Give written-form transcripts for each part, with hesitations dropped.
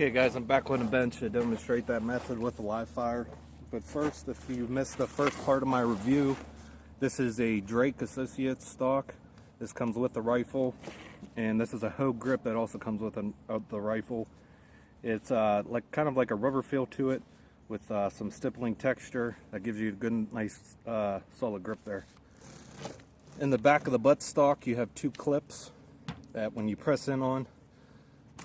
Okay guys, I'm back on the bench to demonstrate that method with the live fire. But first, if you missed the first part of my review, this is a Drake Associates stock. This comes with the rifle, and this is a hoe grip that also comes with the rifle. It's kind of like a rubber feel to it with some stippling texture that gives you a good, nice, solid grip there. In the back of the butt stock, you have two clips that when you press in on,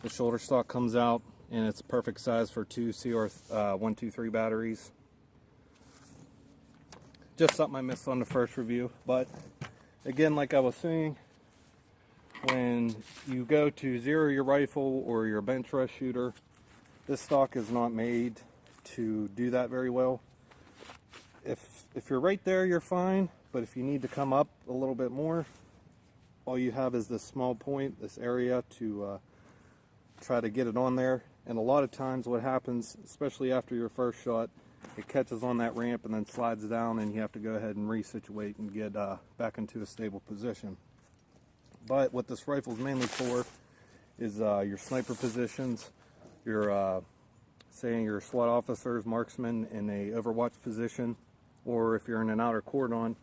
the shoulder stock comes out, and it's perfect size for two CR123 batteries. Just something I missed on the first review, but again, like I was saying, when you go to zero your rifle or your bench rest shooter, this stock is not made to do that very well. If you're right there, you're fine, but if you need to come up a little bit more, all you have is this small point, this area to try to get it on there. And a lot of times what happens, especially after your first shot, it catches on that ramp and then slides down, and you have to go ahead and resituate and get back into a stable position. But what this rifle is mainly for is your sniper positions, your saying your SWAT officers, marksmen in a overwatch position, or if you're in an outer cordon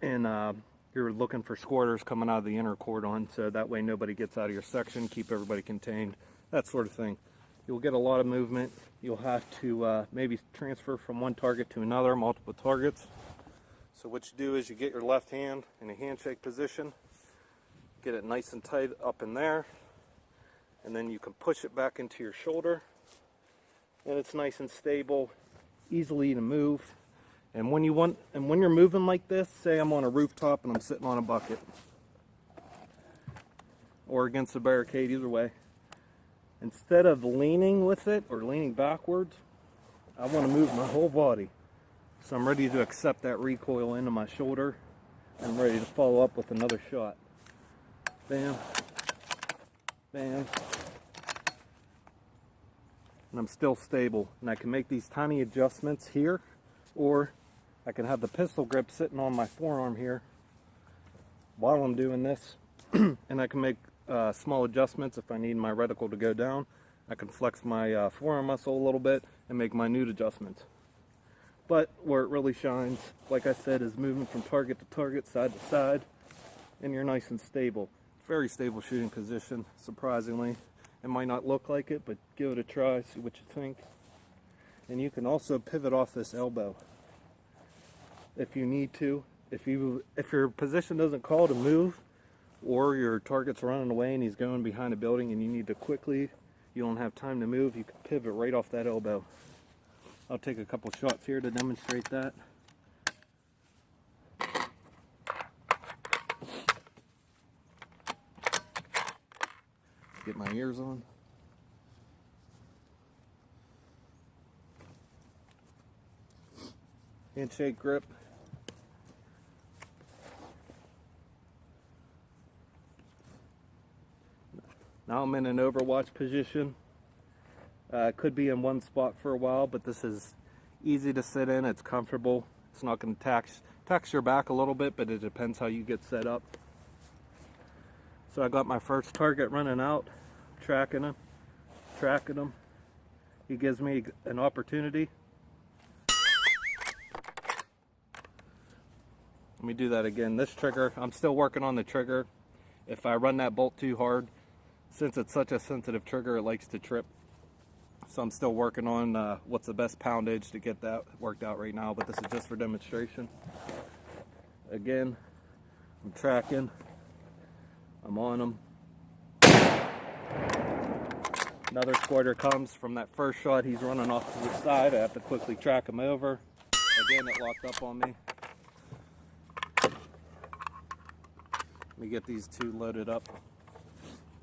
and you're looking for squatters coming out of the inner cordon, so that way nobody gets out of your section, keep everybody contained, that sort of thing. You'll get a lot of movement. You'll have to maybe transfer from one target to another, multiple targets. So what you do is you get your left hand in a handshake position, get it nice and tight up in there, and then you can push it back into your shoulder, and it's nice and stable, easily to move. And when you're moving like this, say I'm on a rooftop and I'm sitting on a bucket, or against a barricade, either way, instead of leaning with it or leaning backwards, I want to move my whole body. So I'm ready to accept that recoil into my shoulder. I'm ready to follow up with another shot. Bam, bam. And I'm still stable. And I can make these tiny adjustments here, or I can have the pistol grip sitting on my forearm here while I'm doing this. And I can make small adjustments if I need my reticle to go down. I can flex my forearm muscle a little bit and make minute adjustments. But where it really shines, like I said, is moving from target to target, side to side, and you're nice and stable. Very stable shooting position, surprisingly. It might not look like it, but give it a try, see what you think. And you can also pivot off this elbow if you need to. If your position doesn't call to move, or your target's running away and he's going behind a building and you need to quickly, you don't have time to move, you can pivot right off that elbow. I'll take a couple shots here to demonstrate that. Get my ears on. Handshake grip. Now I'm in an overwatch position. Could be in one spot for a while, but this is easy to sit in. It's comfortable. It's not going to tax your back a little bit, but it depends how you get set up. So I got my first target running out, tracking him. He gives me an opportunity. Let me do that again. This trigger, I'm still working on the trigger. If I run that bolt too hard, since it's such a sensitive trigger, it likes to trip. So I'm still working on what's the best poundage to get that worked out right now, but this is just for demonstration. Again, I'm tracking. I'm on him. Another squatter comes from that first shot. He's running off to the side. I have to quickly track him over. Again, it locked up on me. Let me get these two loaded up.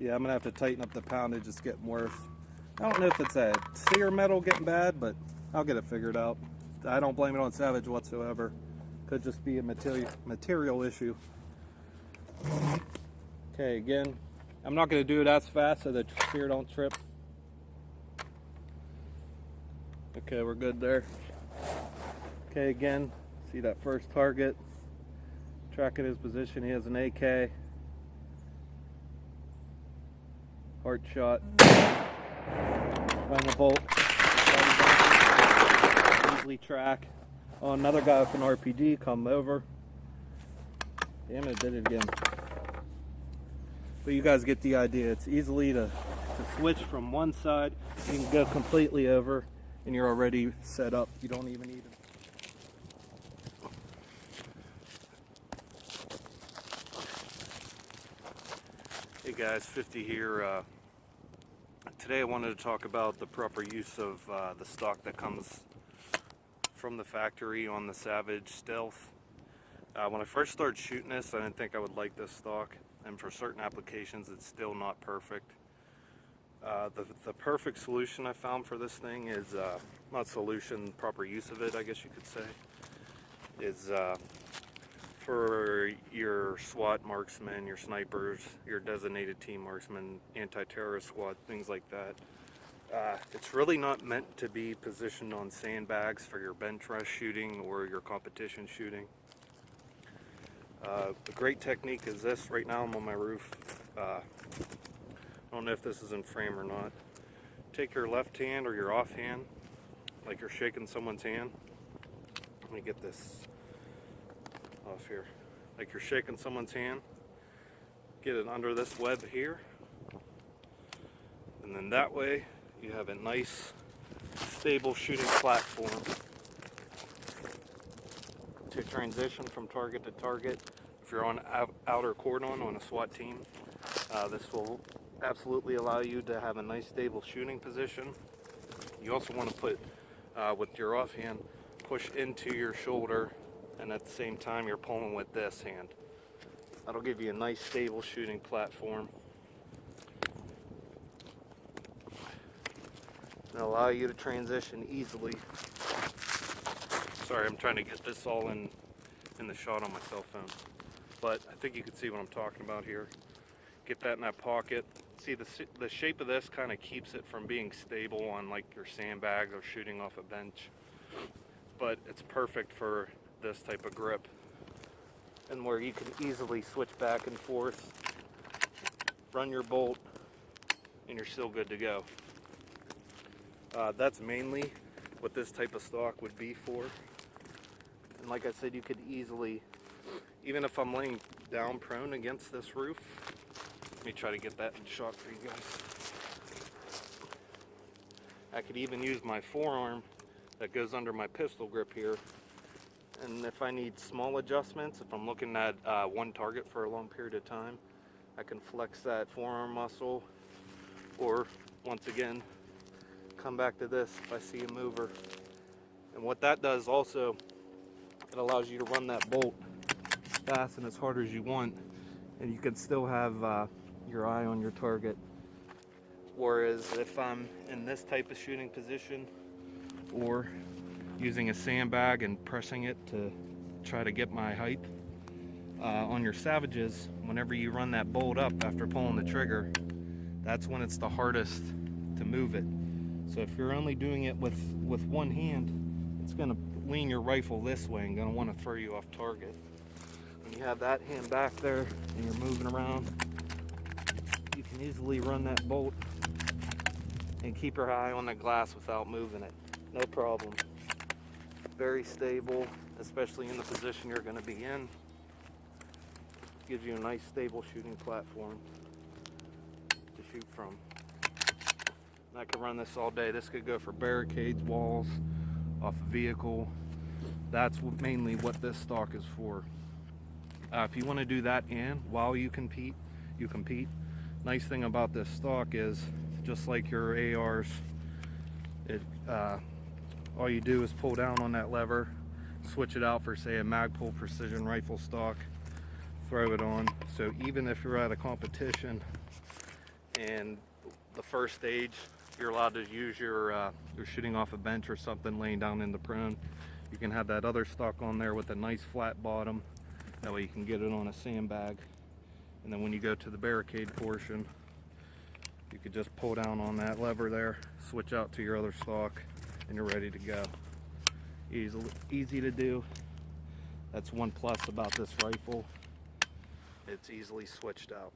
Yeah, I'm gonna have to tighten up the poundage. It's getting worse. I don't know if it's a sear metal getting bad, but I'll get it figured out. I don't blame it on Savage whatsoever. Could just be a material issue. Okay, again, I'm not gonna do it as fast so the sear don't trip. Okay, we're good there. Okay, again, see that first target. Tracking his position. He has an AK. Heart shot. Find the bolt. Easily track. Oh, another guy with an RPG come over. Damn it, did it again. But you guys get the idea. It's easily to switch from one side. You can go completely over and you're already set up. You don't even need it. Hey guys, 50 here. Today I wanted to talk about the proper use of the stock that comes from the factory on the Savage Stealth. When I first started shooting this, I didn't think I would like this stock, and for certain applications it's still not perfect. The perfect solution I found for this thing is, not solution, proper use of it I guess you could say, is for your SWAT marksmen, your snipers, your designated team marksmen, anti-terrorist squad, things like that. It's really not meant to be positioned on sandbags for your bench rush shooting or your competition shooting. The great technique is this. Right now I'm on my roof. I don't know if this is in frame or not. Take your left hand or your off hand, like you're shaking someone's hand. Let me get this off here. Like you're shaking someone's hand. Get it under this web here. And then that way you have a nice, stable shooting platform to transition from target to target. If you're on outer cordon on a SWAT team, this will absolutely allow you to have a nice stable shooting position. You also want to put, with your offhand, push into your shoulder, and at the same time you're pulling with this hand. That'll give you a nice stable shooting platform. It'll allow you to transition easily. Sorry, I'm trying to get this all in the shot on my cell phone, but I think you can see what I'm talking about here. Get that in that pocket. See, the shape of this kind of keeps it from being stable on like your sandbags or shooting off a bench, but it's perfect for this type of grip, and where you can easily switch back and forth, run your bolt, and you're still good to go. That's mainly what this type of stock would be for. And like I said, you could easily, even if I'm laying down prone against this roof, let me try to get that in shot for you guys. I could even use my forearm that goes under my pistol grip here. And if I need small adjustments, if I'm looking at one target for a long period of time, I can flex that forearm muscle, or once again, come back to this if I see a mover. And what that does also, it allows you to run that bolt fast and as hard as you want, and you can still have your eye on your target. Whereas if I'm in this type of shooting position, or using a sandbag and pressing it to try to get my height, on your Savages, whenever you run that bolt up after pulling the trigger, that's when it's the hardest to move it. So if you're only doing it with one hand, it's going to lean your rifle this way and going to want to throw you off target. When you have that hand back there and you're moving around, you can easily run that bolt and keep your eye on the glass without moving it. No problem. Very stable, especially in the position you're going to be in. Gives you a nice stable shooting platform to shoot from. I could run this all day. This could go for barricades, walls, off a vehicle. That's mainly what this stock is for. If you want to do that and while you compete, you compete. Nice thing about this stock is, just like your ARs, all you do is pull down on that lever, switch it out for say a Magpul precision rifle stock, throw it on. So even if you're at a competition and the first stage you're allowed to use you're shooting off a bench or something, laying down in the prone, you can have that other stock on there with a nice flat bottom. That way you can get it on a sandbag, and then when you go to the barricade portion, you could just pull down on that lever there, switch out to your other stock, and you're ready to go. Easy to do. That's one plus about this rifle. It's easily switched out.